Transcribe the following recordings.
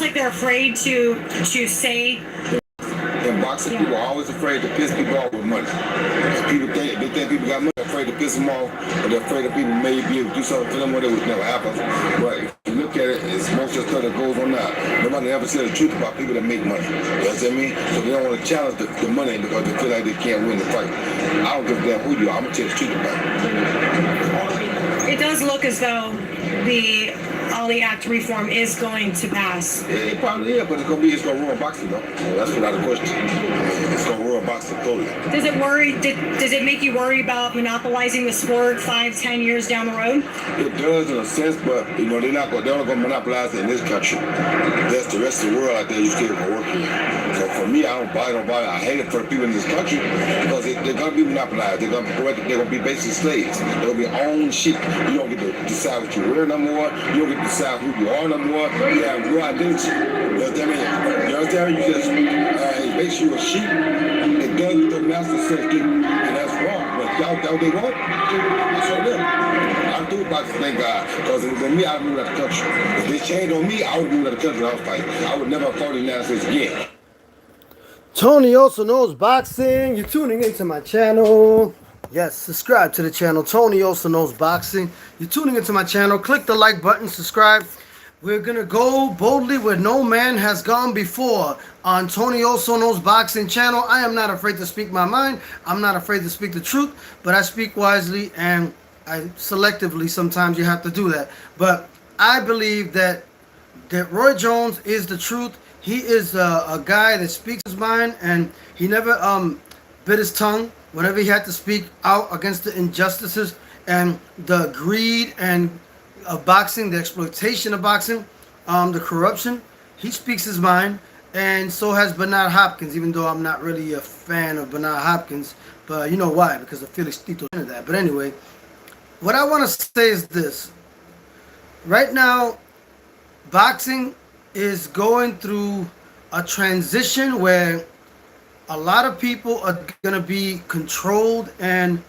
almost like they're afraid to say. In boxing, people are always afraid to piss people off with money. People think people got money, they're afraid to piss them off, or they're afraid that people may be able to do something for them when it would never happen. But if you look at it, it's most of the stuff that goes on now. Nobody ever said the truth about people that make money. You know what I mean? So they don't want to challenge the money because they feel like they can't win the fight. I don't give a damn who you are. I'm going to tell the truth about it. It does look as though the aliact reform is going to pass. It probably is, but it's gonna ruin boxing though. That's without a question. It's gonna ruin boxing totally. Does it make you worry about monopolizing the sport 5-10 years down the road? It does in a sense, but they're not gonna monopolize it in this country. That's the rest of the world out there you still gonna work in. So for me, I don't buy it. I hate it for the people in this country because they're gonna be monopolized. They're gonna be basically slaves. They're gonna be own sheep. You don't get to decide what you wear no more. You don't get to decide who you are no more. You have no identity. You understand me? You understand me? You just makes you a sheep. It does what the master says do, and that's wrong. But y'all they want. That's what them. I do about to thank God, because if it was me, I'd move out the country. If they changed on me, I would move out the country. I was fighting. I would never have fought in the United States again. Tony also knows boxing. You're tuning into my channel. Yes, subscribe to the channel. Tony also knows boxing. You're tuning into my channel. Click the like button, subscribe. We're going to go boldly where no man has gone before on Tony Also Knows Boxing channel. I am not afraid to speak my mind. I'm not afraid to speak the truth, but I speak wisely and I selectively. Sometimes you have to do that. But I believe that Roy Jones is the truth. He is a guy that speaks his mind, and he never bit his tongue whenever he had to speak out against the injustices and the greed and of boxing, the exploitation of boxing, the corruption. He speaks his mind, and so has Bernard Hopkins, even though I'm not really a fan of Bernard Hopkins, but you know why, because of Felix Tito into that. But anyway, what I want to say is this. Right now, boxing is going through a transition where a lot of people are going to be controlled and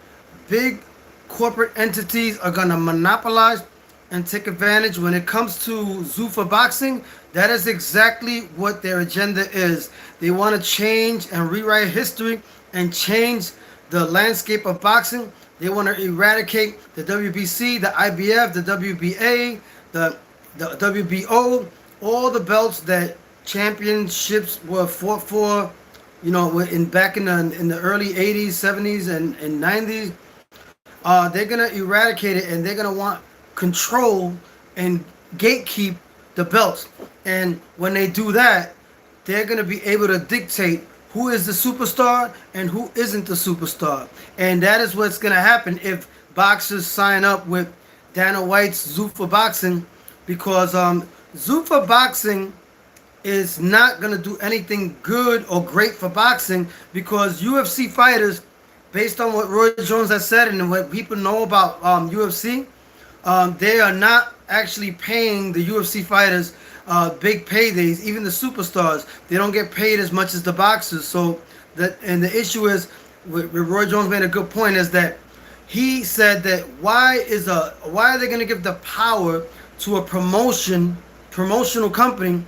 big corporate entities are going to monopolize and take advantage. When it comes to Zuffaboxing, that is exactly what their agenda is. They want to change and rewrite history and change the landscape of boxing. They want to eradicate the WBC, the IBF, the WBA, the WBO, all the belts that championships were fought for, you know, back in the early 80s, 70s, and 90s. They're going to eradicate it, and they're going to want control and gatekeep the belts. And when they do that, they're going to be able to dictate who is the superstar and who isn't the superstar. And that is what's going to happen if boxers sign up with Dana White's Zuffaboxing, because Zuffaboxing is not going to do anything good or great for boxing, because UFC fighters, based on what Roy Jones has said and what people know about UFC, they are not actually paying the UFC fighters big paydays, even the superstars. They don't get paid as much as the boxers. So and the issue is, Roy Jones made a good point, is that he said that why are they going to give the power to a promotional company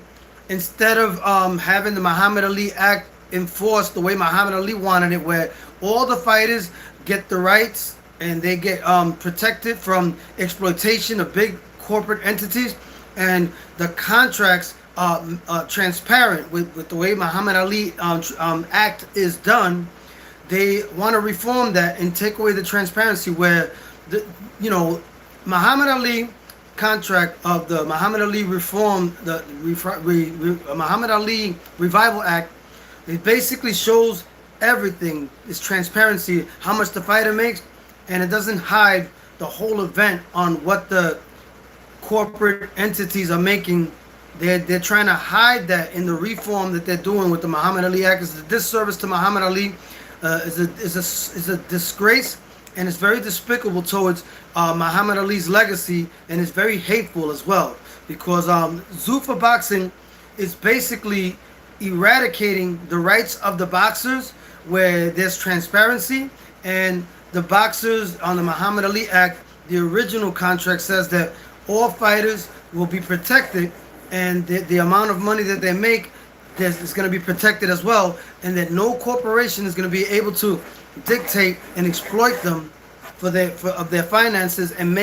instead of having the Muhammad Ali Act enforced the way Muhammad Ali wanted it, where all the fighters get the rights and they get protected from exploitation of big corporate entities, and the contracts are transparent with the way Muhammad Ali Act is done. They want to reform that and take away the transparency, where Muhammad Ali contract of the Muhammad Ali Reform, the Muhammad Ali Revival Act, it basically shows everything. It's transparency, how much the fighter makes, and it doesn't hide the whole event on what the corporate entities are making. They're trying to hide that in the reform that they're doing with the Muhammad Ali Act. It's a disservice to Muhammad Ali. Is a disgrace, and it's very despicable towards Muhammad Ali's legacy, and it's very hateful as well, because Zuffaboxing is basically eradicating the rights of the boxers, where there's transparency, and the boxers on the Muhammad Ali Act, the original contract says that all fighters will be protected and the amount of money that they make is going to be protected as well, and that no corporation is going to be able to dictate and exploit them of their finances and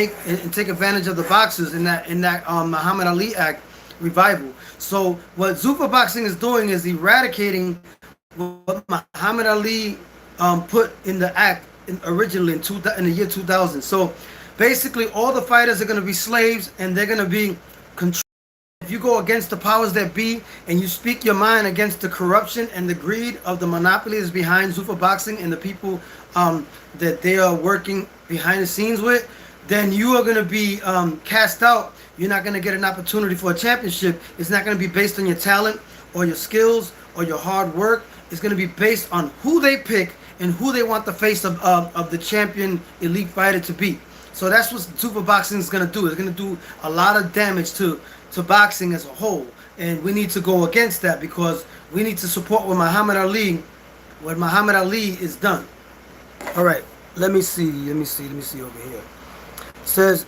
take advantage of the boxers in that Muhammad Ali Act revival. So what Zuffaboxing is doing is eradicating what Muhammad Ali put in the act originally in the year 2000. So basically, all the fighters are going to be slaves, and they're going to be controlled. If you go against the powers that be and you speak your mind against the corruption and the greed of the monopolies behind Zuffaboxing and the people that they are working behind the scenes with, then you are going to be cast out. You're not going to get an opportunity for a championship. It's not going to be based on your talent or your skills or your hard work. It's going to be based on who they pick and who they want the face of the champion elite fighter to be. So that's what Zuffaboxing is going to do. It's going to do a lot of damage to boxing as a whole. And we need to go against that, because we need to support what Muhammad Ali is done. All right, let me see over here. It says,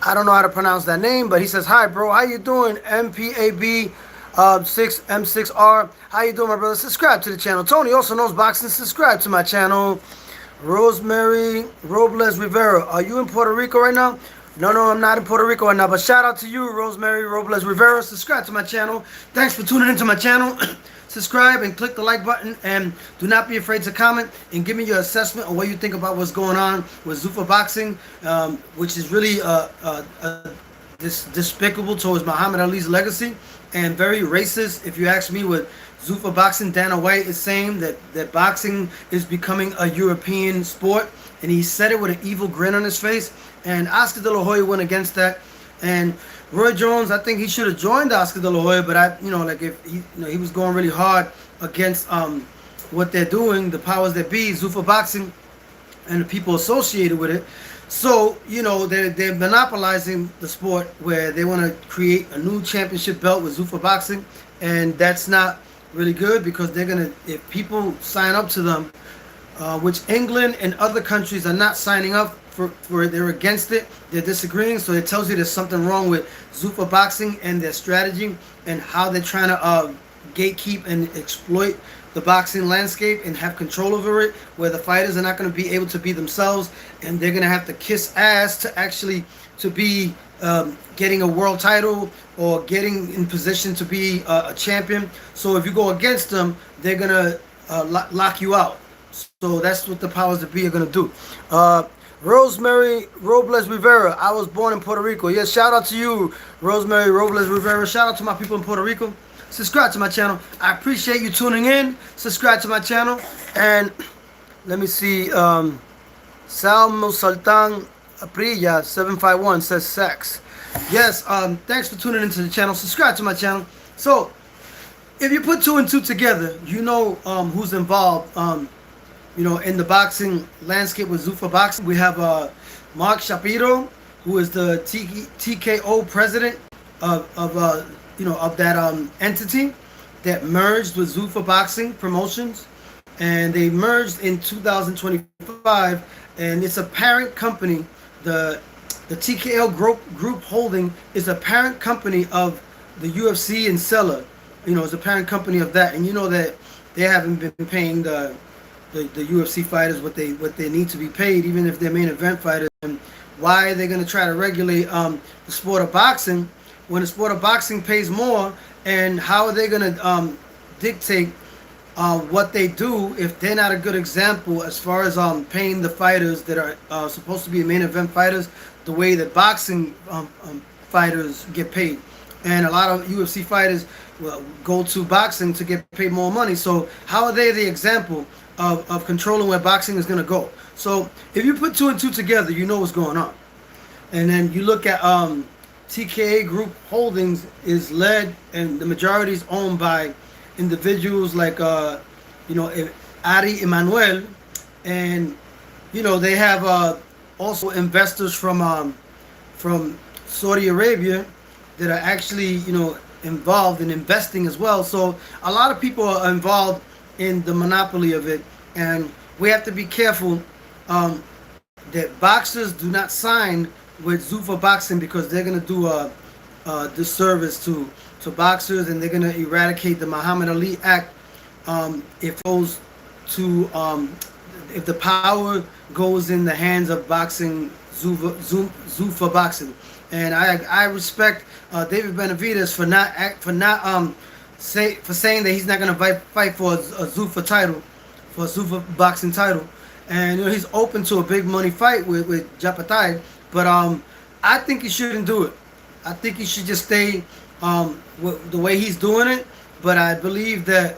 I don't know how to pronounce that name, but he says, hi bro, how you doing? MPAB 6M6R, how you doing, my brother? Subscribe to the channel. Tony also knows boxing. Subscribe to my channel. Rosemary Robles Rivera, are you in Puerto Rico right now? No, I'm not in Puerto Rico right now, but shout out to you, Rosemary Robles Rivera. Subscribe to my channel. Thanks for tuning into my channel. Subscribe and click the like button, and do not be afraid to comment and give me your assessment on what you think about what's going on with Zuffaboxing, which is really despicable towards Muhammad Ali's legacy, and very racist, if you ask me. With Zuffaboxing, Dana White is saying that boxing is becoming a European sport, and he said it with an evil grin on his face. And Oscar De La Hoya went against that, and Roy Jones, I think he should have joined Oscar De La Hoya, but if he was going really hard against what they're doing, the powers that be, Zuffaboxing, and the people associated with it. So they're monopolizing the sport, where they want to create a new championship belt with Zuffaboxing, and that's not really good, because they're gonna, if people sign up to them, which England and other countries are not signing up for they're against it, they're disagreeing. So it tells you there's something wrong with Zuffaboxing and their strategy and how they're trying to gatekeep and exploit the boxing landscape and have control over it, where the fighters are not going to be able to be themselves, and they're going to have to kiss ass to be getting a world title or getting in position to be a champion. So if you go against them, they're going to lock you out. So that's what the powers that be are going to do. Rosemary Robles Rivera, I was born in Puerto Rico. Yes, shout out to you, Rosemary Robles Rivera. Shout out to my people in Puerto Rico. Subscribe to my channel. I appreciate you tuning in. Subscribe to my channel. And let me see. Salmo Sultan Aprilla 751 says sex. Yes, thanks for tuning into the channel. Subscribe to my channel. So, if you put two and two together, you know who's involved. In the boxing landscape with Zuffaboxing. We have Mark Shapiro, who is the TKO president of that entity that merged with Zuffaboxing Promotions, and they merged in 2025, and it's a parent company. The TKO Group Holding is a parent company of the UFC and Sella. It's a parent company of that, and you know that they haven't been paying the UFC fighters what they need to be paid, even if they're main event fighters. And why are they going to try to regulate the sport of boxing when the sport of boxing pays more? And how are they going to dictate what they do if they're not a good example as far as paying the fighters that are supposed to be main event fighters the way that boxing fighters get paid? And a lot of UFC fighters go to boxing to get paid more money. So how are they the example of controlling where boxing is going to go? So if you put two and two together, you know what's going on. And then you look at TKA Group Holdings is led, and the majority is owned by individuals like Ari Emanuel, and they have also investors from Saudi Arabia that are actually involved in investing as well. So a lot of people are involved in the monopoly of it, and we have to be careful that boxers do not sign with Zuffaboxing, because they're going to do disservice to boxers, and they're gonna eradicate the Muhammad Ali Act if it goes to if the power goes in the hands of boxing, Zuffaboxing. And I respect David Benavidez for saying that he's not gonna fight for a Zuffa title, for a Zuffa boxing title, and he's open to a big money fight with Japatai, but I think he shouldn't do it. I think he should just stay with the way he's doing it. But I believe that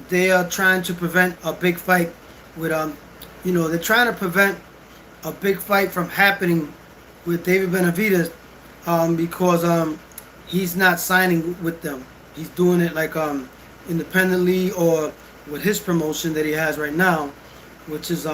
they are trying to prevent a big fight with they're trying to prevent a big fight from happening with David Benavidez because he's not signing with them. He's doing it like independently or with his promotion that he has right now, which is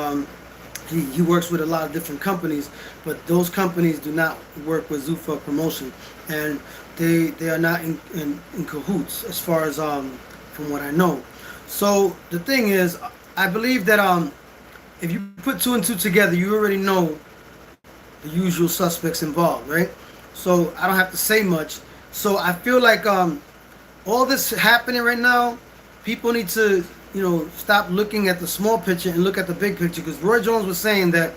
he works with a lot of different companies, but those companies do not work with Zuffa Promotion, and they are not in cahoots as far as from what I know. So the thing is, I believe that if you put two and two together, you already know the usual suspects involved, right? So I don't have to say much. So I feel like all this happening right now, people need to stop looking at the small picture and look at the big picture, because Roy Jones was saying that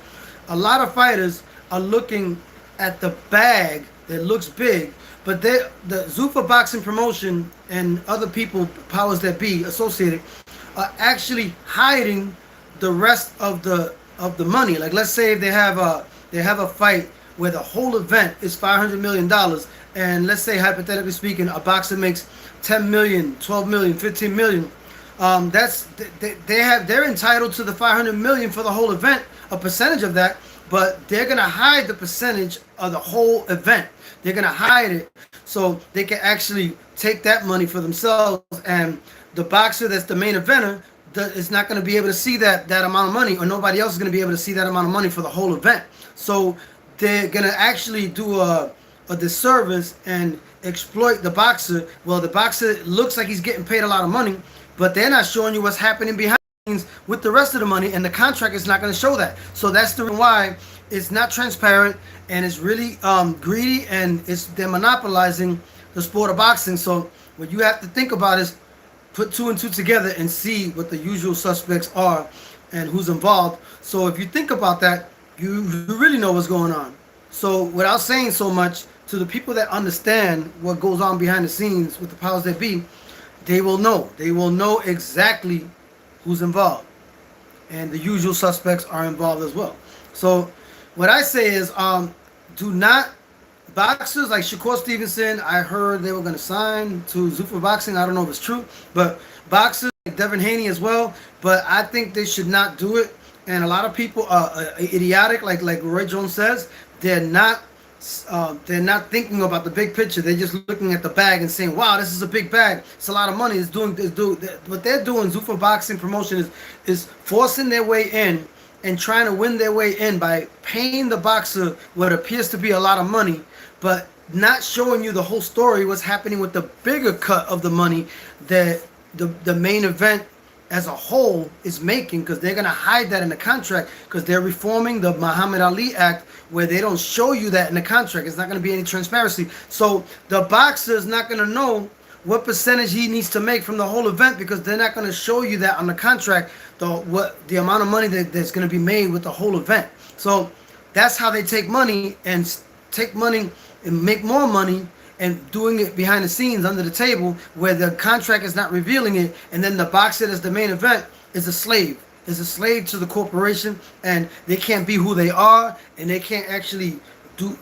a lot of fighters are looking at the bag that looks big, but the Zuffa Boxing Promotion and other people, powers that be associated, are actually hiding the rest of the money. Like, let's say they have a fight where the whole event is $500 million, and let's say, hypothetically speaking, a boxer makes 10 million, 12 million, 15 million. They're entitled to the 500 million for the whole event, a percentage of that, but they're gonna hide the percentage of the whole event. They're gonna hide it so they can actually take that money for themselves, and the boxer that's the main eventer is not gonna be able to see that amount of money, or nobody else is gonna be able to see that amount of money for the whole event. So they're gonna actually do a disservice and exploit the boxer. Well, the boxer looks like he's getting paid a lot of money, but they're not showing you what's happening behind the scenes with the rest of the money, and the contract is not going to show that. So that's the reason why it's not transparent, and it's really greedy, and they're monopolizing the sport of boxing. So what you have to think about is put two and two together and see what the usual suspects are and who's involved. So if you think about that, you really know what's going on. So without saying so much, to the people that understand what goes on behind the scenes with the powers that be, they will know. They will know exactly who's involved. And the usual suspects are involved as well. So what I say is, do not, boxers like Shakur Stevenson, I heard they were going to sign to Zuffaboxing. I don't know if it's true. But boxers like Devin Haney as well. But I think they should not do it. And a lot of people are idiotic, like Roy Jones says. They're not thinking about the big picture. They're just looking at the bag and saying, wow, this is a big bag. It's a lot of money. What they're doing, Zuffa Boxing Promotion, is forcing their way in and trying to win their way in by paying the boxer what appears to be a lot of money, but not showing you the whole story, what's happening with the bigger cut of the money that the main event as a whole is making, because they're going to hide that in the contract, because they're reforming the Muhammad Ali Act, where they don't show you that in the contract. It's not going to be any transparency. So the boxer is not going to know what percentage he needs to make from the whole event, because they're not going to show you that on the contract, the amount of money that's going to be made with the whole event. So that's how they take money and make more money, and doing it behind the scenes under the table, where the contract is not revealing it, and then the boxer that's the main event is a slave. Is a slave to the corporation, and they can't be who they are, and they can't actually do.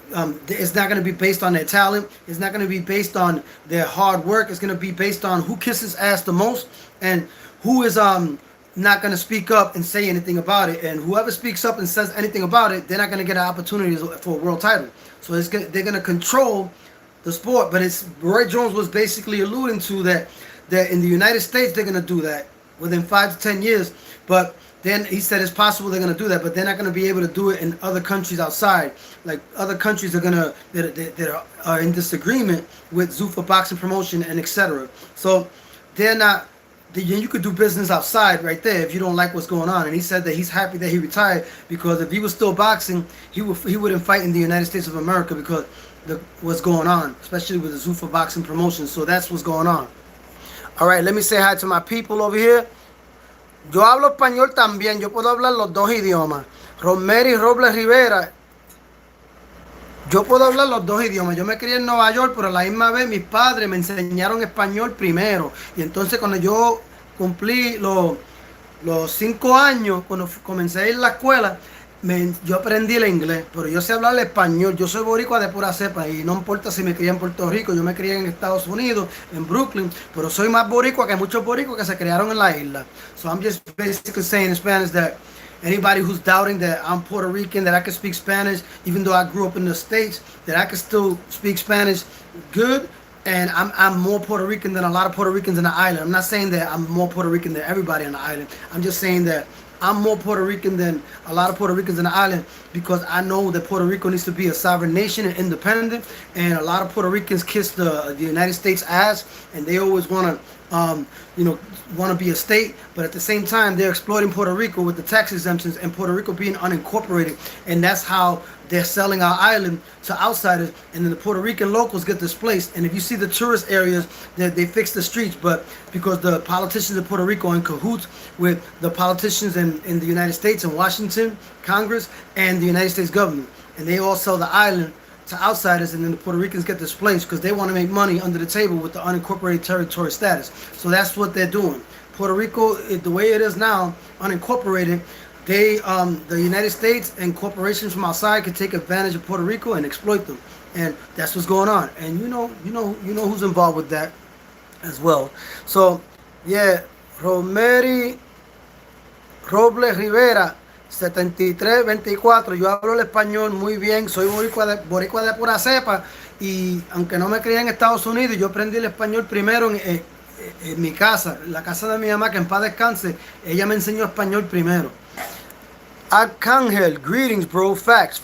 It's not going to be based on their talent. It's not going to be based on their hard work. It's going to be based on who kisses ass the most, and who is not going to speak up and say anything about it. And whoever speaks up and says anything about it, they're not going to get an opportunity for a world title. So they're going to control the sport. But Roy Jones was basically alluding to that in the United States they're going to do that within 5 to 10 years. But then he said it's possible they're going to do that, but they're not going to be able to do it in other countries outside. Like, other countries are that are in disagreement with Zuffa Boxing Promotion and etc. So they're not. You could do business outside right there if you don't like what's going on. And he said that he's happy that he retired, because if he was still boxing, he wouldn't fight in the United States of America, because what's going on, especially with the Zuffaboxing promotion. So that's what's going on. All right, let me say hi to my people over here. Yo hablo español también, yo puedo hablar los dos idiomas. Rosemary Robles Rivera, yo puedo hablar los dos idiomas. Yo me crié en Nueva York, pero a la misma vez mis padres me enseñaron español primero. Y entonces cuando yo cumplí los 5 años, cuando comencé a ir a la escuela, yo aprendí el inglés, pero yo sé hablar español. Yo soy boricua de pura cepa y no importa si me crié en Puerto Rico, yo me crié en Estados Unidos, en Brooklyn, pero soy más boricua que muchos boricuas que se criaron en la isla. So I'm just basically saying in Spanish that anybody who's doubting that I'm Puerto Rican, that I can speak Spanish, even though I grew up in the States, that I can still speak Spanish good. And I'm more Puerto Rican than a lot of Puerto Ricans in the island. I'm not saying that I'm more Puerto Rican than everybody on the island. I'm just saying that I'm more Puerto Rican than a lot of Puerto Ricans in the island because I know that Puerto Rico needs to be a sovereign nation and independent. And a lot of Puerto Ricans kiss the United States ass, and they always want to be a state, but at the same time they're exploiting Puerto Rico with the tax exemptions and Puerto Rico being unincorporated, and that's how they're selling our island to outsiders, and then the Puerto Rican locals get displaced. And if you see the tourist areas, they fix the streets, but because the politicians in Puerto Rico are in cahoots with the politicians in the United States and Washington, Congress, and the United States government, and they all sell the island to outsiders, and then the Puerto Ricans get displaced because they want to make money under the table with the unincorporated territory status. So that's what they're doing. Puerto Rico, the way it is now, unincorporated, the United States and corporations from outside can take advantage of Puerto Rico and exploit them, and that's what's going on. And you know who's involved with that as well. So yeah, Rosemary Robles Rivera, 7324. Yo hablo el español muy bien, soy boricua de pura cepa, y aunque no me crié en Estados Unidos, yo aprendí el español primero en mi casa, la casa de mi mamá, que en paz descanse. Ella me enseñó español primero. Arcangel, greetings, bro. Facts.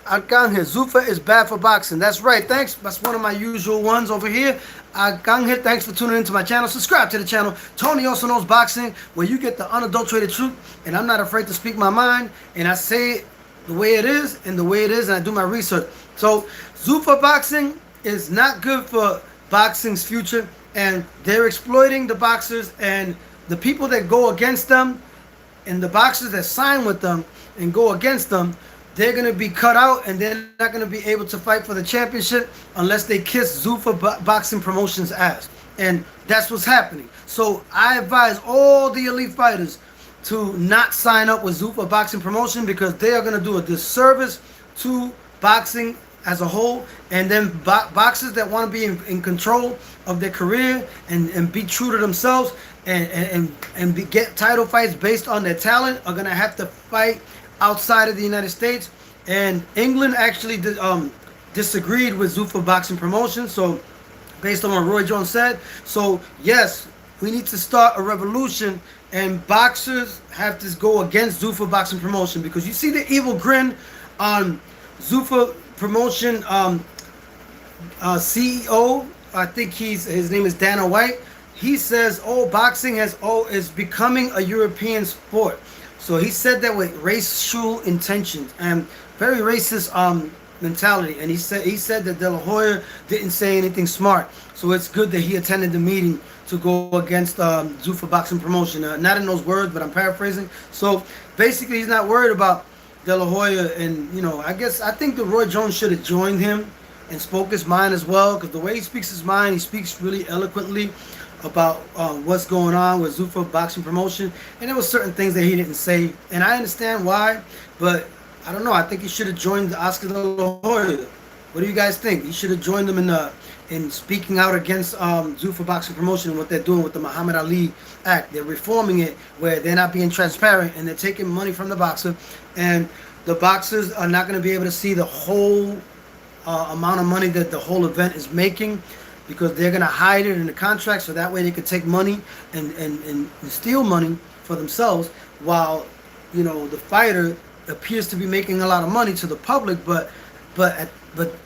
Arcangel, Zuffa is bad for boxing. That's right. Thanks. That's one of my usual ones over here. Arcangel, thanks for tuning into my channel. Subscribe to the channel. Tony also knows boxing, where you get the unadulterated truth, and I'm not afraid to speak my mind, and I say it the way it is, and I do my research. So Zuffaboxing is not good for boxing's future, and they're exploiting the boxers and the people that go against them. And the boxers that sign with them and go against them, they're going to be cut out, and they're not going to be able to fight for the championship unless they kiss Zuffaboxing Promotions' ass. And that's what's happening. So I advise all the elite fighters to not sign up with Zuffaboxing Promotion, because they are going to do a disservice to boxing as a whole. And then boxers that want to be in control of their career and be true to themselves and get title fights based on their talent are going to have to fight outside of the United States. And England actually disagreed with Zuffaboxing Promotion, so based on what Roy Jones said. So yes, we need to start a revolution, and boxers have to go against Zuffaboxing Promotion, because you see the evil grin on Zuffa Promotion CEO. I think his name is Dana White. He says, boxing is becoming a European sport. So he said that with racial intentions and very racist mentality. And he said that De La Hoya didn't say anything smart. So it's good that he attended the meeting to go against Zuffaboxing Promotion. Not in those words, but I'm paraphrasing. So basically, he's not worried about De La Hoya. And I think that Roy Jones should have joined him and spoke his mind as well, because the way he speaks his mind, he speaks really eloquently about what's going on with Zuffaboxing Promotion. And there were certain things that he didn't say, and I understand why, but I don't know. I think he should have joined Oscar De La Hoya. What do you guys think? He should have joined them in speaking out against Zuffaboxing Promotion and what they're doing with the Muhammad Ali Act. They're reforming it where they're not being transparent, and they're taking money from the boxer, and the boxers are not going to be able to see the whole amount of money that the whole event is making, because they're going to hide it in the contract, so that way they could take money and steal money for themselves, while the fighter appears to be making a lot of money to the public, but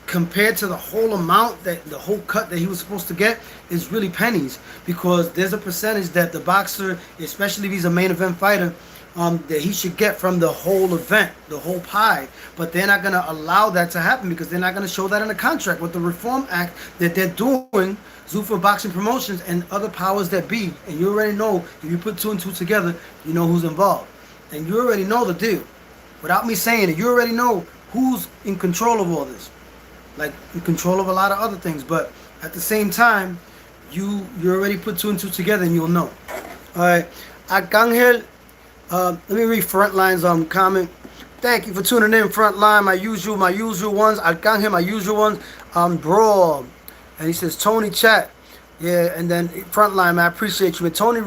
compared to the whole amount, that the whole cut that he was supposed to get is really pennies, because there's a percentage that the boxer, especially if he's a main event fighter, that he should get from the whole event, the whole pie. But they're not going to allow that to happen because they're not going to show that in the contract with the Reform Act that they're doing, Zuffaboxing Promotions and other powers that be. And you already know, if you put two and two together, you know who's involved. And you already know the deal. Without me saying it, you already know who's in control of all this. Like, in control of a lot of other things. But at the same time, you already put two and two together and you'll know. All right. Arcangel, let me read Frontline's comment. Thank you for tuning in, Frontline. My usual ones. Arcangel, my usual ones. Bro. And he says, Tony chat. Yeah, and then Frontline, man, I appreciate you. And Tony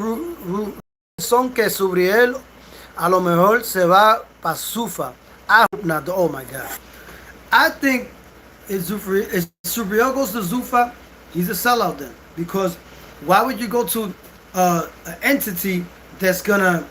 son que sobre él a lo mejor se va pa Zuffa. I hope not. Oh my God. I think if Subriel goes to Zuffa, he's a sellout then. Because why would you go to an entity that's gonna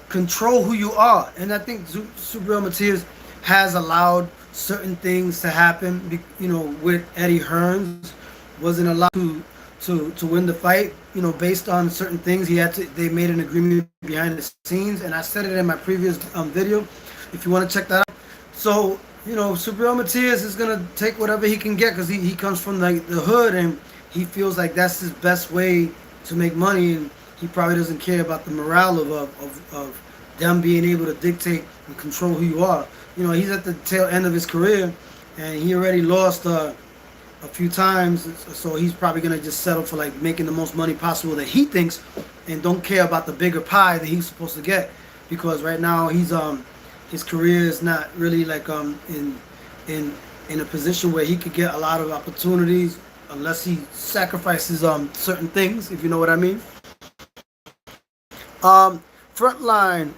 control who you are? And I think Subriel Matias has allowed certain things to happen. You know, with Eddie Hearns, wasn't allowed to win the fight. You know, based on certain things, they made an agreement behind the scenes, and I said it in my previous video. If you want to check that out. So, you know, Subriel Matias is gonna take whatever he can get because he comes from like the hood and he feels like that's his best way to make money, and he probably doesn't care about the morale of them being able to dictate and control who you are. You know, he's at the tail end of his career and he already lost a few times, so he's probably gonna just settle for like making the most money possible that he thinks, and don't care about the bigger pie that he's supposed to get, because right now he's his career is not really like in a position where he could get a lot of opportunities unless he sacrifices certain things, if you know what I mean. Frontline,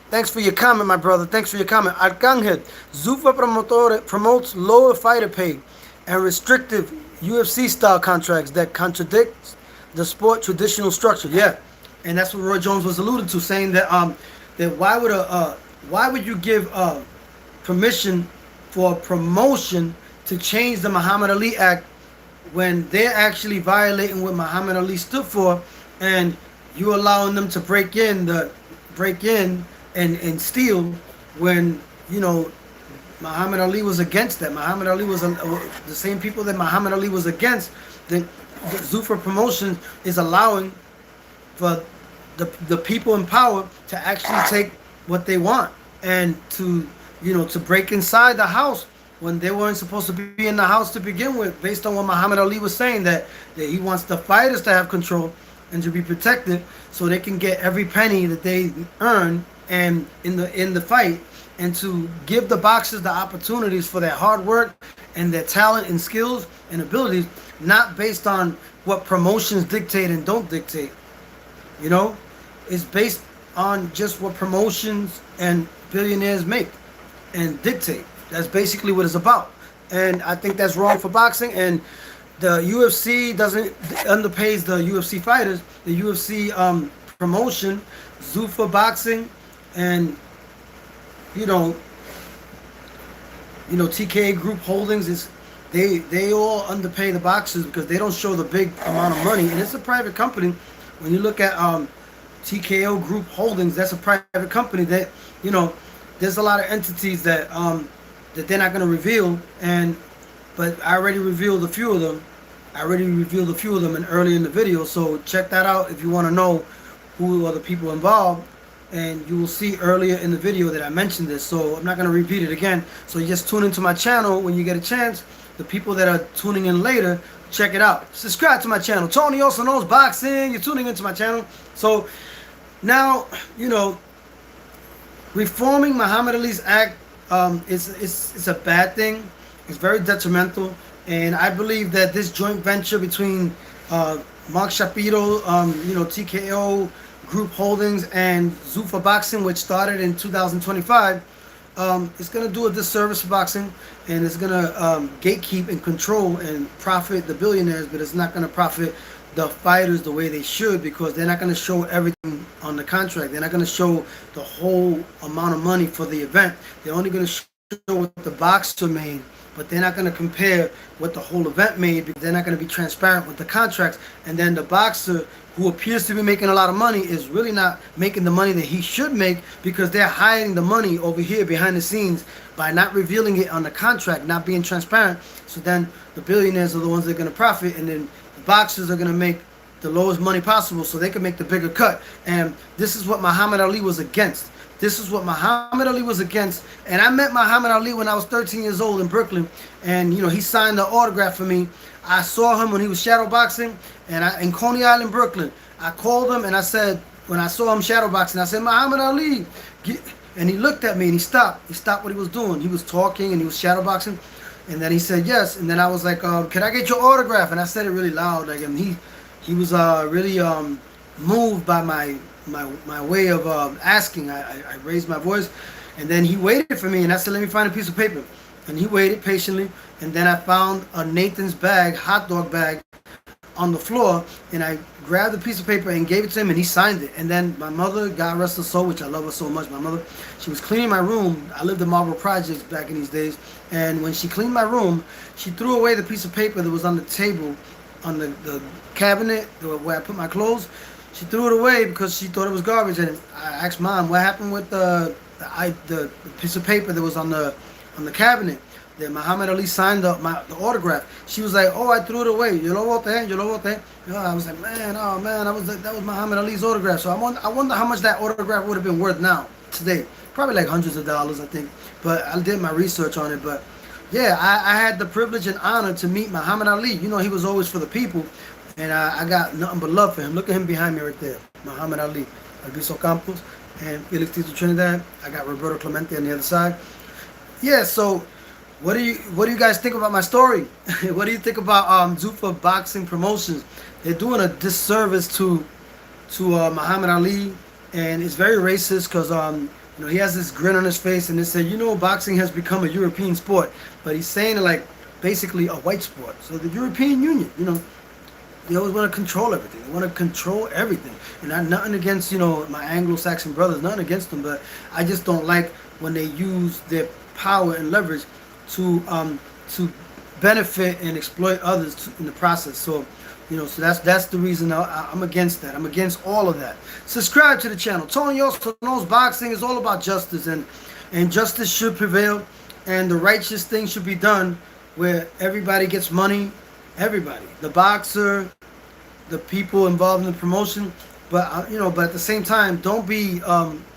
thanks for your comment, my brother. Thanks for your comment. Arcangel, Zuffa promotes lower fighter pay and restrictive UFC style contracts that contradicts the sport traditional structure. Yeah, and that's what Roy Jones was alluding to, saying that that why would you give permission for a promotion to change the Muhammad Ali Act when they're actually violating what Muhammad Ali stood for, and you allowing them to break in and steal when, you know, Muhammad Ali was against that. Muhammad Ali was the same people that Muhammad Ali was against. The Zuffa Promotion is allowing for the people in power to actually take what they want and to, you know, to break inside the house when they weren't supposed to be in the house to begin with, based on what Muhammad Ali was saying, that he wants the fighters to have control and to be protected so they can get every penny that they earn and in the fight, and to give the boxers the opportunities for their hard work and their talent and skills and abilities, not based on what promotions dictate and don't dictate. You know, it's based on just what promotions and billionaires make and dictate. That's basically what it's about. And I think that's wrong for boxing. And the UFC underpays the UFC fighters. The UFC promotion, Zuffaboxing, and you know TKA Group Holdings they all underpay the boxers because they don't show the big amount of money, and it's a private company. When you look at TKO Group Holdings, that's a private company that, you know, there's a lot of entities that that they're not going to reveal, but I already revealed a few of them. Earlier in the video, so check that out if you want to know who are the people involved, and you will see earlier in the video that I mentioned this, so I'm not going to repeat it again. So you just tune into my channel when you get a chance. The people that are tuning in later, check it out. Subscribe to my channel. Tony also knows boxing. You're tuning into my channel. So now, you know, reforming Muhammad Ali's act, it's a bad thing. It's very detrimental. And I believe that this joint venture between Mark Shapiro, TKO Group Holdings, and Zuffaboxing, which started in 2025, it's going to do a disservice for boxing, and it's going to gatekeep and control and profit the billionaires, but it's not going to profit the fighters the way they should, because they're not going to show everything on the contract. They're not going to show the whole amount of money for the event. They're only going to what the boxer made, but they're not going to compare what the whole event made because they're not going to be transparent with the contracts. And then the boxer who appears to be making a lot of money is really not making the money that he should make because they're hiding the money over here behind the scenes by not revealing it on the contract, not being transparent. So then the billionaires are the ones that are going to profit, and then the boxers are going to make the lowest money possible so they can make the bigger cut. And this is what Muhammad Ali was against. This is what Muhammad Ali was against. And I met Muhammad Ali when I was 13 years old in Brooklyn. And, you know, he signed the autograph for me. I saw him when he was shadowboxing in Coney Island, Brooklyn. I called him and I said, when I saw him shadowboxing, I said, Muhammad Ali. And he looked at me and he stopped. He stopped what he was doing. He was talking and he was shadowboxing. And then he said, yes. And then I was like, can I get your autograph? And I said it really loud. Like, and he was really moved by my way of asking. I raised my voice, and then he waited for me, and I said, let me find a piece of paper. And he waited patiently, and then I found a Nathan's bag, hot dog bag, on the floor, and I grabbed a piece of paper and gave it to him, and he signed it. And then my mother, God rest her soul, which I love her so much, my mother, she was cleaning my room. I lived in Marble Projects back in these days, and when she cleaned my room, she threw away the piece of paper that was on the table, on the cabinet where I put my clothes. She threw it away because she thought it was garbage. And I asked Mom, what happened with the piece of paper that was on the cabinet that Muhammad Ali signed the autograph? She was like, oh, I threw it away. You know what? I was like, man, oh man, that was Muhammad Ali's autograph. So I wonder how much that autograph would have been worth now, today. Probably like hundreds of dollars, I think. But I did my research on it. But yeah, I had the privilege and honor to meet Muhammad Ali. You know, he was always for the people. And I got nothing but love for him. Look at him behind me right there. Muhammad Ali, Albizu Campos, and Felix Tito Trinidad. I got Roberto Clemente on the other side. Yeah, so what do you guys think about my story? What do you think about Zuffaboxing Promotions? They're doing a disservice to Muhammad Ali, and it's very racist because you know, he has this grin on his face, and they say, you know, boxing has become a European sport, but he's saying it like basically a white sport. So the European Union, you know, they always want to control everything. They want to control everything. And I'm nothing against, you know, my Anglo-Saxon brothers, nothing against them, but I just don't like when they use their power and leverage to benefit and exploit others in the process. So, you know, so that's the reason I'm against that. I'm against all of that. Subscribe to the channel. Tony also knows boxing is all about justice, and justice should prevail, and the righteous thing should be done where everybody gets money. Everybody, the boxer, the people involved in the promotion, but you know, but at the same time, don't be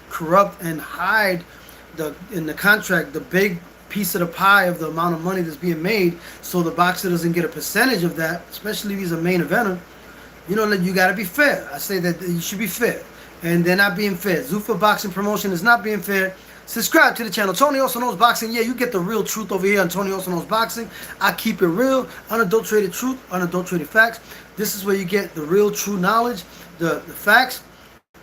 corrupt and hide in the contract the big piece of the pie of the amount of money that's being made, so the boxer doesn't get a percentage of that, especially if he's a main eventer. You know, you got to be fair. I say that you should be fair, and they're not being fair. Zuffaboxing Promotion is not being fair. Subscribe to the channel. Tony also knows boxing. Yeah, you get the real truth over here on Tony also knows boxing. I keep it real, unadulterated truth, unadulterated facts. This is where you get the real true knowledge, the facts,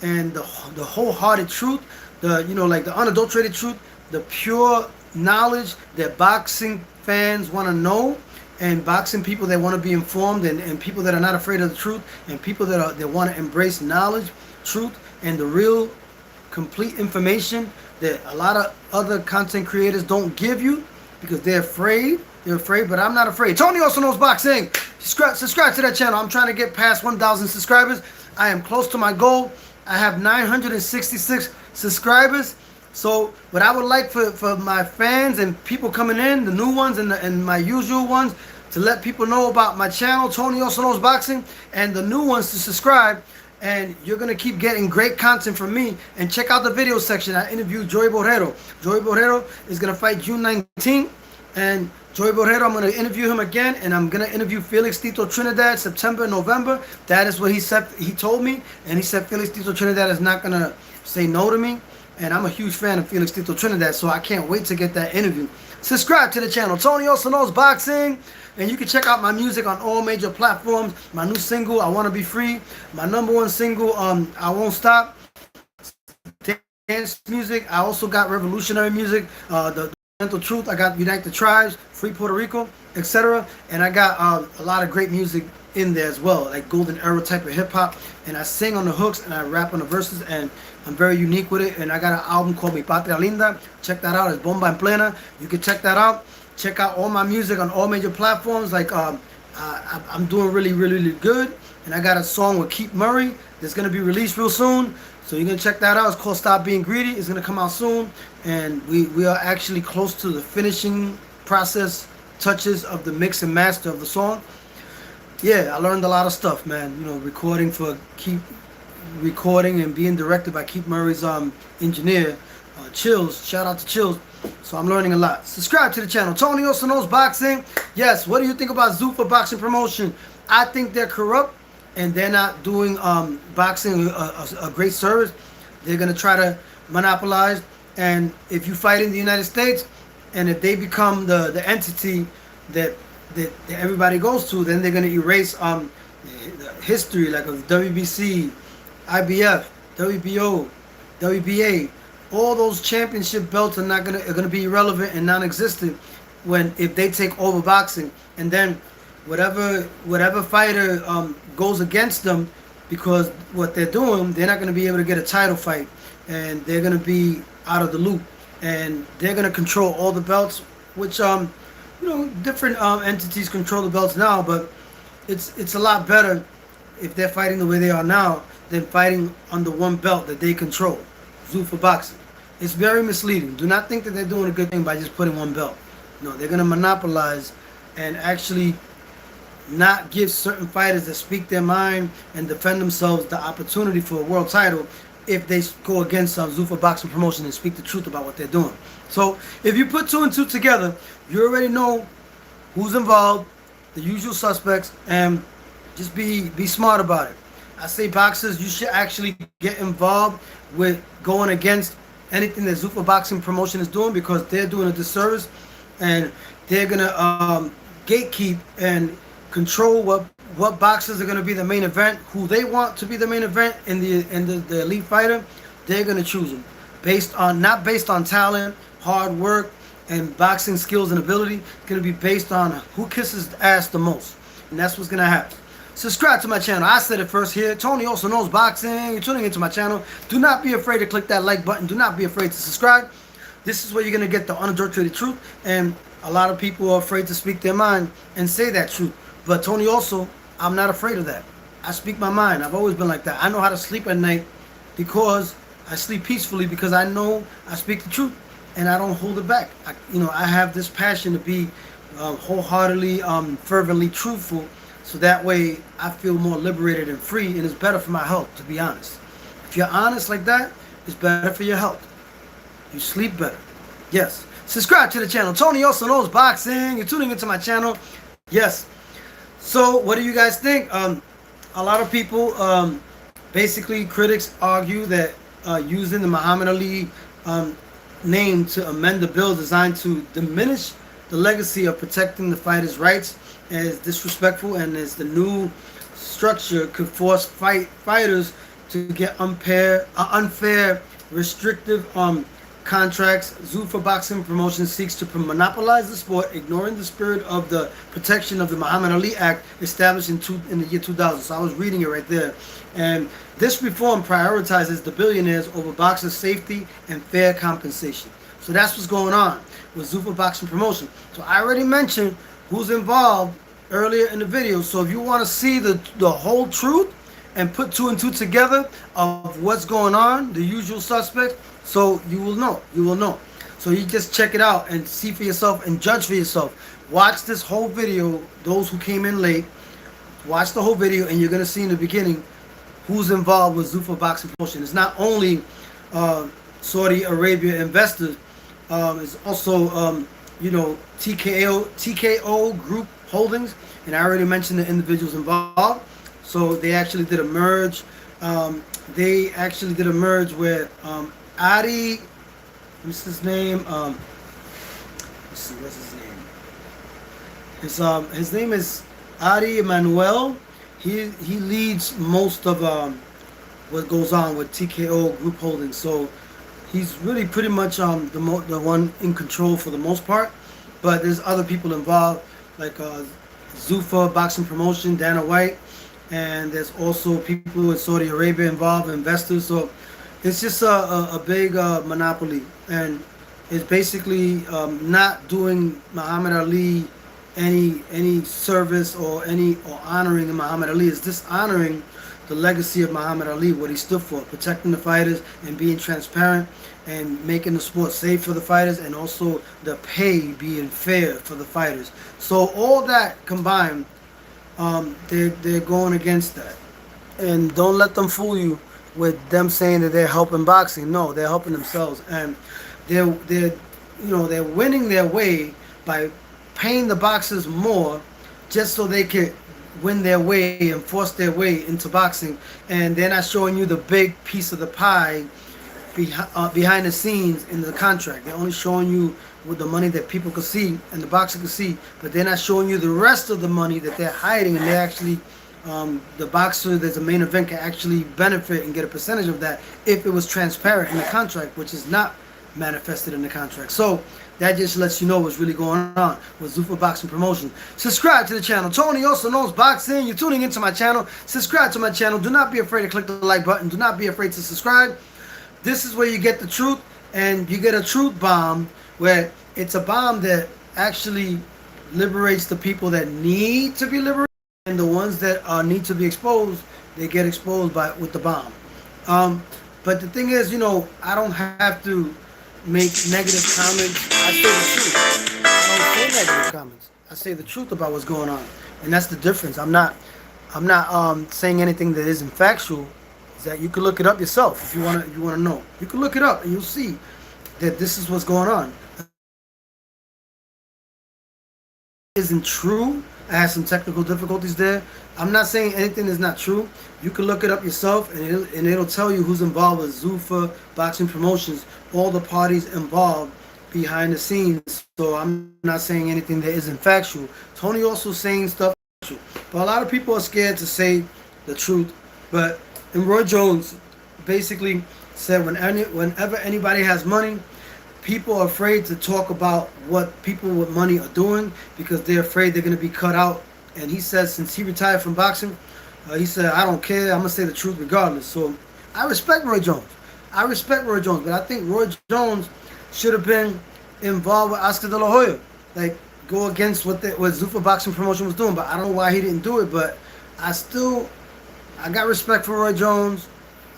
and the wholehearted truth, you know, like the unadulterated truth, the pure knowledge that boxing fans want to know, and boxing people that want to be informed, and people that are not afraid of the truth, and people that want to embrace knowledge, truth, and the real complete information that a lot of other content creators don't give you because they're afraid. They're afraid, but I'm not afraid. Tony also knows boxing. Subscribe to that channel. I'm trying to get past 1,000 subscribers. I am close to my goal. I have 966 subscribers. So what I would like for my fans and people coming in, the new ones and my usual ones, to let people know about my channel, Tony also knows boxing, and the new ones to subscribe. And you're going to keep getting great content from me. And check out the video section. I interviewed Joey Borrero. Joey Borrero is going to fight June 19th. And Joey Borrero, I'm going to interview him again. And I'm going to interview Felix Tito Trinidad September, November. That is what he said. He told me. And he said Felix Tito Trinidad is not going to say no to me. And I'm a huge fan of Felix Tito Trinidad. So I can't wait to get that interview. Subscribe to the channel. Tony also knows boxing. And you can check out my music on all major platforms. My new single, I Want to Be Free. My #1 single, I Won't Stop. Dance music. I also got revolutionary music. The Mental Truth. I got Unite the Tribes, Free Puerto Rico, etc. And I got a lot of great music in there as well, like golden era type of hip hop. And I sing on the hooks and I rap on the verses, and I'm very unique with it. And I got an album called Mi Patria Linda. Check that out. It's Bomba en Plena. You can check that out. Check out all my music on all major platforms. Like I'm doing really good. And I got a song with Keith Murray that's gonna be released real soon. So you're gonna check that out. It's called Stop Being Greedy. It's gonna come out soon. And we are actually close to the finishing process touches of the mix and master of the song. Yeah, I learned a lot of stuff, man. You know, recording and being directed by Keith Murray's engineer, Chills. Shout out to Chills. So I'm learning a lot. Subscribe to the channel. Tony Also Knows Boxing. Yes, what do you think about Zuffaboxing promotion? I think they're corrupt and they're not doing boxing a great service. They're gonna try to monopolize. And if you fight in the United States, and if they become the entity that everybody goes to, then they're gonna erase history like of WBC, IBF, WBO, WBA. All those championship belts are gonna be irrelevant and non-existent if they take over boxing. And then whatever fighter goes against them, because what they're doing, they're not gonna be able to get a title fight, and they're gonna be out of the loop, and they're gonna control all the belts, which you know, different entities control the belts now, but it's a lot better if they're fighting the way they are now than fighting under one belt that they control. Zuffaboxing. It's very misleading. Do not think that they're doing a good thing by just putting one belt. No, they're gonna monopolize and actually not give certain fighters that speak their mind and defend themselves the opportunity for a world title if they go against Zuffaboxing promotion and speak the truth about what they're doing. So if you put 2 and 2 together, you already know who's involved, the usual suspects, and just be smart about it. I say boxers, you should actually get involved with going against anything that Zuffaboxing promotion is doing, because they're doing a disservice, and they're gonna gatekeep and control what boxers are gonna be the main event, who they want to be the main event in the elite fighter. They're gonna choose them not based on talent, hard work, and boxing skills and ability. It's gonna be based on who kisses the ass the most, and that's what's gonna happen. Subscribe to my channel. I said it first here. Tony Also Knows Boxing. You're tuning into my channel. Do not be afraid to click that like button. Do not be afraid to subscribe. This is where you're gonna get the unadulterated truth, and a lot of people are afraid to speak their mind and say that truth. But Tony Also, I'm not afraid of that. I speak my mind. I've always been like that. I know how to sleep at night because I sleep peacefully, because I know I speak the truth and I don't hold it back. I have this passion to be wholeheartedly, fervently truthful, so that way I feel more liberated and free, and it's better for my health, to be honest. If you're honest like that, it's better for your health. You sleep better. Yes. Subscribe to the channel. Tony Also Knows Boxing. You're tuning into my channel. Yes. So what do you guys think? A lot of people, basically critics argue that using the Muhammad Ali name to amend the bill designed to diminish the legacy of protecting the fighters' rights is disrespectful, and as the new structure could force fighters to get unfair, restrictive contracts. Zuffaboxing promotion seeks to monopolize the sport, ignoring the spirit of the protection of the Muhammad Ali Act established in the year 2000. So I was reading it right there. And this reform prioritizes the billionaires over boxers' safety and fair compensation. So that's what's going on with Zuffaboxing promotion. So I already mentioned who's involved earlier in the video. So if you want to see the whole truth and put 2 and 2 together of what's going on, the usual suspects, so you will know. So you just check it out and see for yourself and judge for yourself. Watch this whole video. Those who came in late, watch the whole video, and you're gonna see in the beginning who's involved with Zuffaboxing promotion. It's not only Saudi Arabia investors. It's also TKO Group Holdings, and I already mentioned the individuals involved. So they actually did a merge. With Adi. What's his name? Let's see, what's his name? His name is Adi Emanuel. He leads most of what goes on with TKO Group Holdings. So he's really pretty much the one in control for the most part. But there's other people involved, like Zuffaboxing promotion, Dana White, and there's also people in Saudi Arabia involved, investors. So it's just a big monopoly, and it's basically not doing Muhammad Ali any service or honoring Muhammad Ali. It's dishonoring the legacy of Muhammad Ali, what he stood for, protecting the fighters and being transparent and making the sport safe for the fighters, and also the pay being fair for the fighters. So all that combined, they're going against that. And don't let them fool you with them saying that they're helping boxing. No, they're helping themselves, and they're winning their way by paying the boxers more, just so they can win their way and force their way into boxing. And they're not showing you the big piece of the pie behind the scenes in the contract. They're only showing you with the money that people can see and the boxer can see, but they're not showing you the rest of the money that they're hiding, and they're actually the boxer that's a main event can actually benefit and get a percentage of that if it was transparent in the contract, which is not manifested in the contract. So that just lets you know what's really going on with Zuffaboxing promotion. Subscribe to the channel. Tony also knows boxing. You're tuning into my channel. Subscribe to my channel. Do not be afraid to click the like button. Do not be afraid to subscribe. This is where you get the truth, and you get a truth bomb, where it's a bomb that actually liberates the people that need to be liberated, and the ones that need to be exposed, they get exposed with the bomb. But the thing is, I don't have to make negative comments. I say the truth. I don't say negative comments. I say the truth about what's going on, and that's the difference. I'm not saying anything that isn't factual. Is that you can look it up yourself if you wanna know. You can look it up and you'll see that this is what's going on. It isn't true. I had some technical difficulties there. I'm not saying anything is not true. You can look it up yourself, and it'll tell you who's involved with Zuffaboxing promotions, all the parties involved behind the scenes. So I'm not saying anything that isn't factual. Tony also saying stuff factual, but a lot of people are scared to say the truth. And Roy Jones basically said whenever anybody has money, people are afraid to talk about what people with money are doing because they're afraid they're going to be cut out. And he says since he retired from boxing, he said, I don't care. I'm going to say the truth regardless. So I respect Roy Jones. But I think Roy Jones should have been involved with Oscar De La Hoya. Like, go against what Zuffaboxing promotion was doing. But I don't know why he didn't do it. But I got respect for Roy Jones.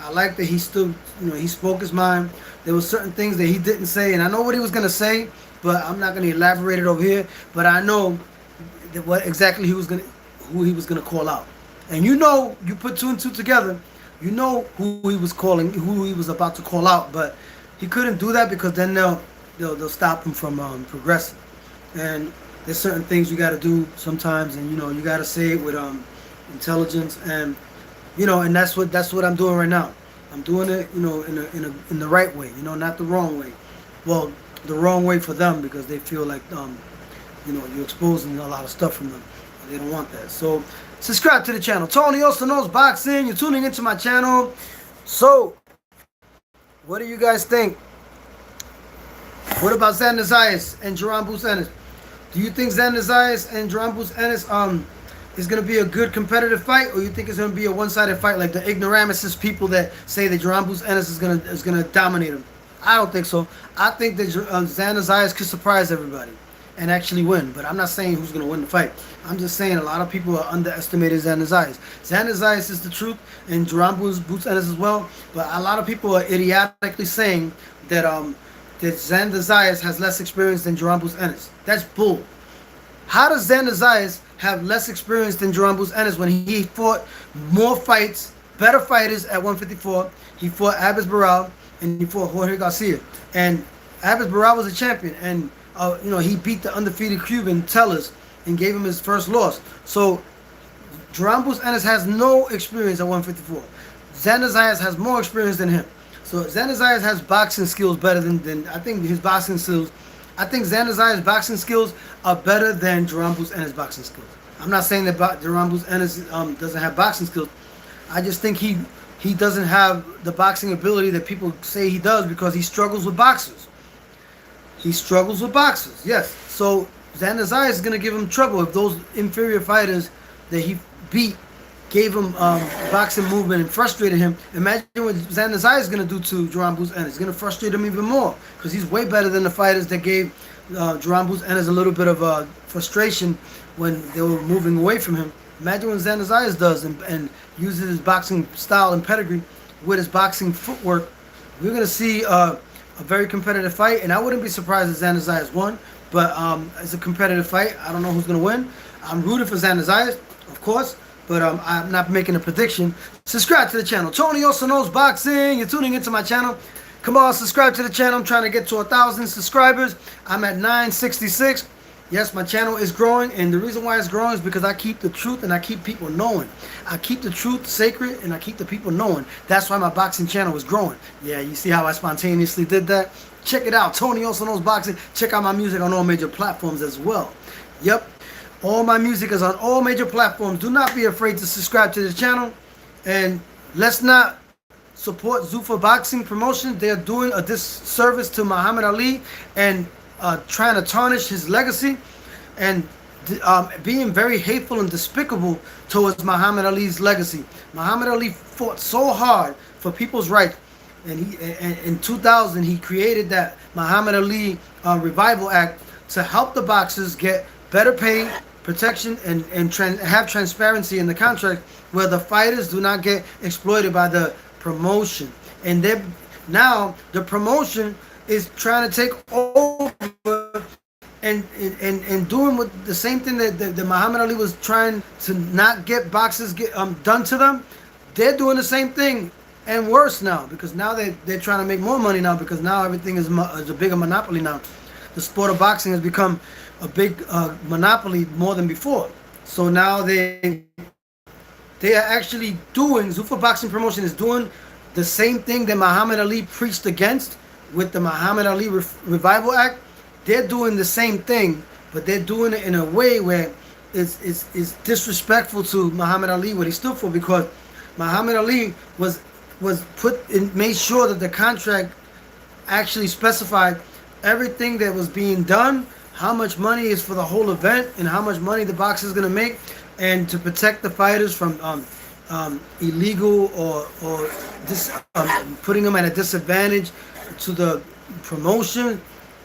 I like that he still, he spoke his mind. There were certain things that he didn't say, and I know what he was going to say, but I'm not going to elaborate it over here. But I know that what exactly who he was going to call out. And you put two and two together, who he was calling, who he was about to call out. But he couldn't do that because then they'll stop him from progressing. And there's certain things you got to do sometimes, and you got to say it with intelligence, and and that's what I'm doing right now. I'm doing it, in the right way, not the wrong way. Well, the wrong way for them because they feel like, you're exposing a lot of stuff from them. They don't want that. So, subscribe to the channel. Tony also knows boxing. You're tuning into my channel. So, what do you guys think? What about Xander Zayas and Jerome Boots Ennis? Do you think Xander Zayas and Jerome Boots Ennis is going to be a good competitive fight, or you think it's going to be a one-sided fight like the ignoramuses people that say that Jerome Boots Ennis is going to dominate him? I don't think so. I think that Xander Zayas could surprise everybody and actually win, but I'm not saying who's going to win the fight. I'm just saying a lot of people are underestimating Xander Zayas. Xander Zayas is the truth, and Jerome Boots Ennis as well, but a lot of people are idiotically saying that Xander Zayas has less experience than Jerome Boots Ennis. That's bull. How does Xander Zayas have less experience than Jerome Boots Ennis when he fought more fights, better fighters at 154? He fought Abis Barral and he fought Jorge Garcia. And Abis Barral was a champion, and he beat the undefeated Cuban Tellers and gave him his first loss. So Jerome Boots Ennis has no experience at 154. Xander Zayas has more experience than him. So Xander Zayas has boxing skills better than I think his boxing skills. I think Xander Zayas' boxing skills are better than Jerome Boots Ennis' boxing skills. I'm not saying that Jerome Boots Ennis doesn't have boxing skills. I just think he doesn't have the boxing ability that people say he does because he struggles with boxers. He struggles with boxers, yes. So Xander Zayas is going to give him trouble if those inferior fighters that he beat gave him boxing movement and frustrated him. Imagine what Xander Zayas is going to do to Jerome Boots Ennis. It's going to frustrate him even more because he's way better than the fighters that gave Jerome Boots Ennis a little bit of frustration when they were moving away from him. Imagine what Xander Zayas does and uses his boxing style and pedigree with his boxing footwork. We're going to see a very competitive fight, and I wouldn't be surprised if Xander Zayas won, but it's a competitive fight. I don't know who's going to win. I'm rooting for Xander Zayas, of course, but I'm not making a prediction. Subscribe to the channel. Tony also knows boxing. You're tuning into my channel. Come on, subscribe to the channel. I'm trying to get to 1,000 subscribers. I'm at 966. Yes, my channel is growing, and the reason why it's growing is because I keep the truth and I keep people knowing. I keep the truth sacred and I keep the people knowing. That's why my boxing channel is growing. Yeah, you see how I spontaneously did that? Check it out. Tony also knows boxing. Check out my music on all major platforms as well. Yep. All my music is on all major platforms. Do not be afraid to subscribe to the channel. And let's not support Zuffaboxing promotion. They're doing a disservice to Muhammad Ali and trying to tarnish his legacy and being very hateful and despicable towards Muhammad Ali's legacy. Muhammad Ali fought so hard for people's rights, and in 2000 he created that Muhammad Ali Revival Act to help the boxers get better pay, protection, and have transparency in the contract where the fighters do not get exploited by the promotion. And now the promotion is trying to take over and doing what the same thing that Muhammad Ali was trying to not get boxers done to them. They're doing the same thing and worse now, because now they're trying to make more money now, because now everything is a bigger monopoly now. The sport of boxing has become a big monopoly more than before. So now they are actually doing, Zuffaboxing promotion is doing the same thing that Muhammad Ali preached against with the Muhammad Ali Revival Act. They're doing the same thing, but they're doing it in a way where it's disrespectful to Muhammad Ali, what he stood for, because Muhammad Ali was put in, made sure that the contract actually specified everything that was being done, how much money is for the whole event, and how much money the boxer is going to make, and to protect the fighters from illegal or putting them at a disadvantage to the promotion.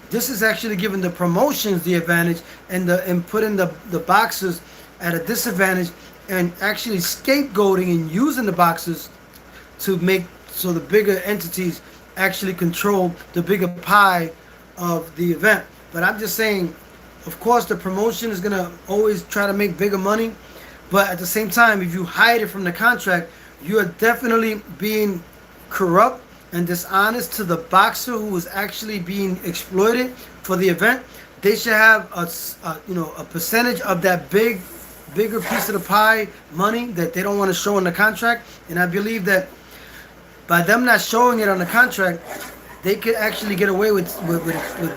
This is actually giving the promotions the advantage and putting the boxers at a disadvantage, and actually scapegoating and using the boxers to make so the bigger entities actually control the bigger pie of the event. But I'm just saying, of course, the promotion is gonna always try to make bigger money, but at the same time, if you hide it from the contract, you are definitely being corrupt and dishonest to the boxer who is actually being exploited for the event. They should have a percentage of that bigger piece of the pie money that they don't want to show in the contract. And I believe that by them not showing it on the contract, they could actually get away with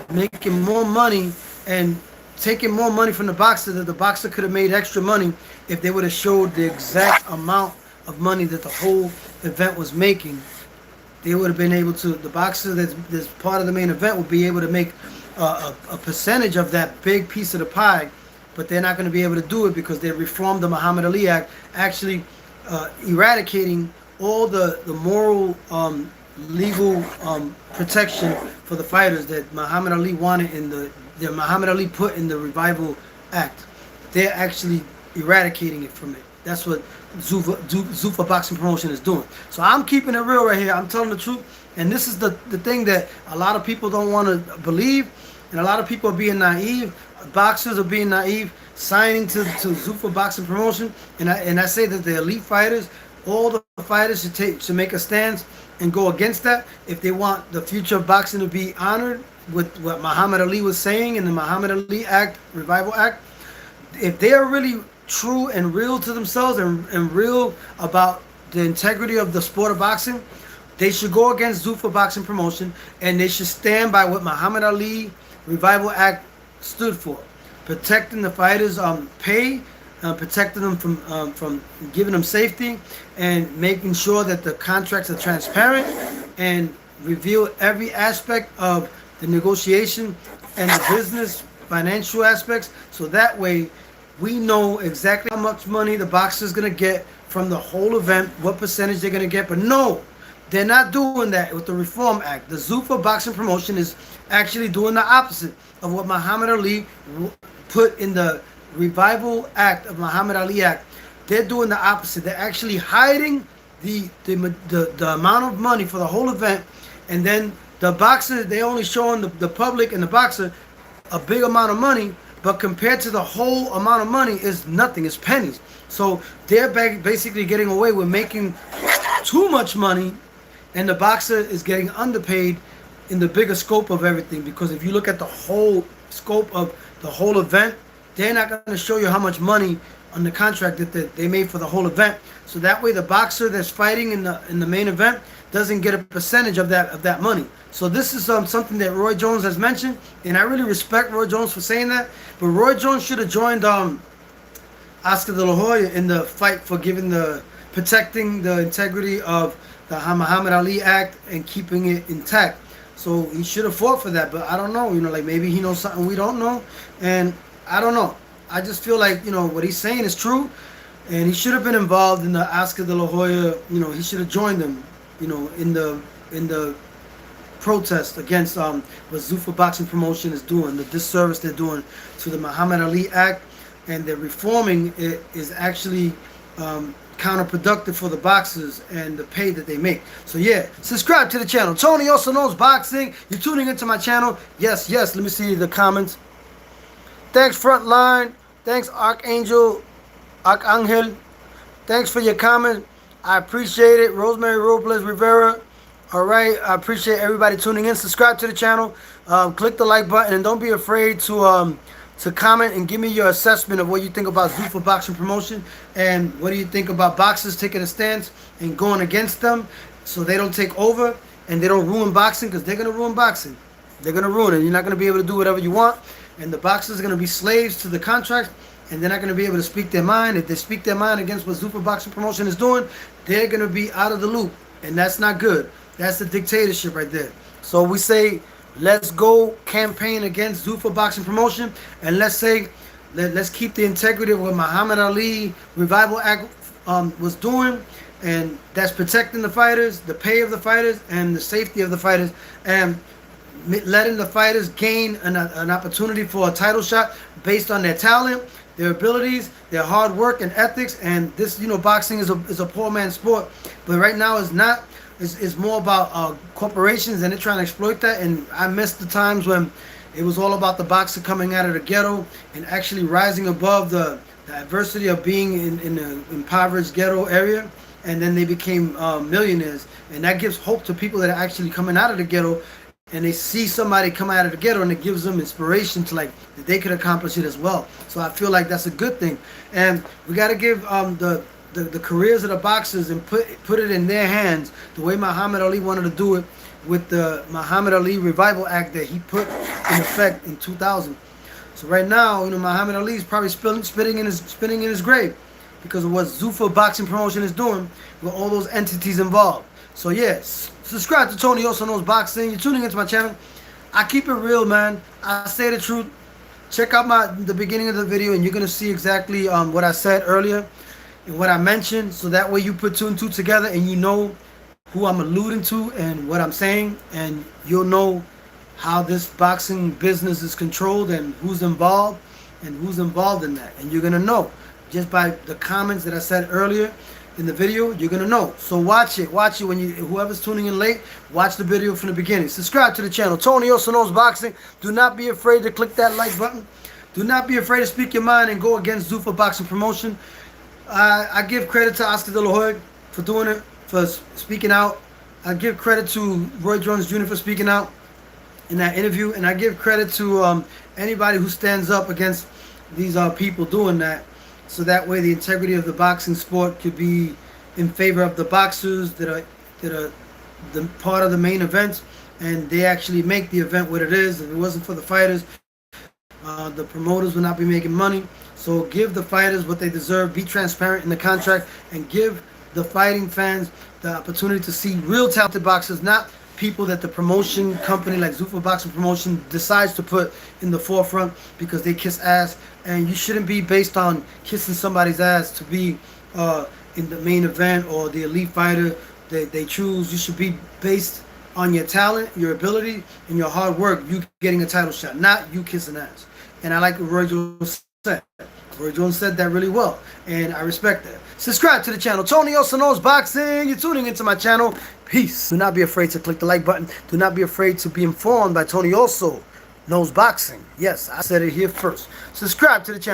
making more money and taking more money from the boxer, that the boxer could have made extra money if they would have showed the exact amount of money that the whole event was making. They would have been able to, the boxer that's part of the main event would be able to make a percentage of that big piece of the pie, but they're not going to be able to do it because they reformed the Muhammad Ali Act, actually eradicating all the moral, legal protection for the fighters that Muhammad Ali wanted in that Muhammad Ali put in the Revival Act. They're actually eradicating it from it. That's what Zuffaboxing promotion is doing. So I'm keeping it real right here. I'm telling the truth. And this is the thing that a lot of people don't want to believe. And a lot of people are being naive. Boxers are being naive, signing to Zuffaboxing promotion. And I say that the elite fighters, all the fighters should make a stance and go against that if they want the future of boxing to be honored with what Muhammad Ali was saying in the Muhammad Ali Act, Revival Act. If they are really true and real to themselves and real about the integrity of the sport of boxing, they should go against Zuffaboxing promotion, and they should stand by what Muhammad Ali Revival Act stood for, protecting the fighters' pay, protecting them from giving them safety, and making sure that the contracts are transparent and reveal every aspect of the negotiation and the business financial aspects, so that way we know exactly how much money the boxer is going to get from the whole event, what percentage they're going to get. But no, they're not doing that with the Reform Act. The Zuffaboxing promotion is actually doing the opposite of what Muhammad Ali put in the Revival Act of Muhammad Ali Act. They're doing the opposite. They're actually hiding the amount of money for the whole event, and then the boxer, they only showing the public and the boxer a big amount of money, but compared to the whole amount of money is nothing, it's pennies. So they're basically getting away with making too much money, and the boxer is getting underpaid in the bigger scope of everything. Because if you look at the whole scope of the whole event, they're not going to show you how much money on the contract that they made for the whole event. So that way the boxer that's fighting in the main event doesn't get a percentage of that money. So this is something that Roy Jones has mentioned, and I really respect Roy Jones for saying that. But Roy Jones should have joined Oscar De La Hoya in the fight for protecting the integrity of the Muhammad Ali Act and keeping it intact. So he should have fought for that. But I don't know, like maybe he knows something we don't know, and I don't know. I just feel like what he's saying is true, and he should have been involved in the Oscar De La Hoya. He should have joined them, in the protest against what Zuffaboxing promotion is doing, the disservice they're doing to the Muhammad Ali Act, and they're reforming it is actually counterproductive for the boxers and the pay that they make. So yeah, subscribe to the channel. Tony also knows boxing. You're tuning into my channel. Yes. Let me see the comments. Thanks, Frontline. Thanks, Archangel. Thanks for your comment. I appreciate it. Rosemary Robles Rivera. All right. I appreciate everybody tuning in. Subscribe to the channel. Click the like button, and don't be afraid to comment and give me your assessment of what you think about Zuffaboxing promotion, and what do you think about boxers taking a stance and going against them so they don't take over and they don't ruin boxing, because they're going to ruin boxing. They're going to ruin it. You're not going to be able to do whatever you want, and the boxers are going to be slaves to the contract, and they're not going to be able to speak their mind. If they speak their mind against what Zuffaboxing promotion is doing, they're going to be out of the loop, and that's not good. That's the dictatorship right there. So we say, let's go campaign against Zuffaboxing promotion, and let's keep the integrity of what Muhammad Ali Revival Act was doing, and that's protecting the fighters, the pay of the fighters, and the safety of the fighters, and letting the fighters gain an opportunity for a title shot based on their talent, their abilities, their hard work and ethics. And this, boxing is a poor man's sport, but right now it's not. It's more about corporations, and they're trying to exploit that. And I miss the times when it was all about the boxer coming out of the ghetto and actually rising above the adversity of being in an impoverished ghetto area, and then they became millionaires. And that gives hope to people that are actually coming out of the ghetto, and they see somebody come out of the ghetto, and it gives them inspiration to that they could accomplish it as well. So I feel like that's a good thing, and we got to give the careers of the boxers and put it in their hands the way Muhammad Ali wanted to do it with the Muhammad Ali Revival Act that he put in effect in 2000. So right now, Muhammad Ali is probably spinning in his grave because of what Zuffaboxing promotion is doing with all those entities involved. So yes, subscribe to Tony Also Knows Boxing. You're tuning into my channel. I keep it real, man. I say the truth. Check out the beginning of the video, and you're gonna see exactly what I said earlier and what I mentioned, so that way you put two and two together and you know who I'm alluding to and what I'm saying, and you'll know how this boxing business is controlled and who's involved in that. And you're gonna know just by the comments that I said earlier in the video. You're gonna know. So watch it when whoever's tuning in late, watch the video from the beginning. Subscribe to the channel. Tony Also Knows Boxing. Do not be afraid to click that like button. Do not be afraid to speak your mind and go against Zuffaboxing promotion. I give credit to Oscar De La Hoya for doing it, for speaking out. I give credit to Roy Jones Jr. for speaking out in that interview, and I give credit to anybody who stands up against these people doing that, so that way the integrity of the boxing sport could be in favor of the boxers that are the part of the main event, and they actually make the event what it is. If it wasn't for the fighters, the promoters would not be making money. So give the fighters what they deserve, be transparent in the contract, and give the fighting fans the opportunity to see real talented boxers, not people that the promotion company like Zuffaboxing promotion decides to put in the forefront because they kiss ass, and you shouldn't be based on kissing somebody's ass to be in the main event or the elite fighter that they choose. You should be based on your talent, your ability, and your hard work. You getting a title shot, not you kissing ass. And I like what Roy Jones said. Roy Jones said that really well, and I respect that. Subscribe to the channel. Tony also knows boxing. You're tuning into my channel. Peace. Do not be afraid to click the like button. Do not be afraid to be informed by Tony also knows boxing. Yes, I said it here first. Subscribe to the channel.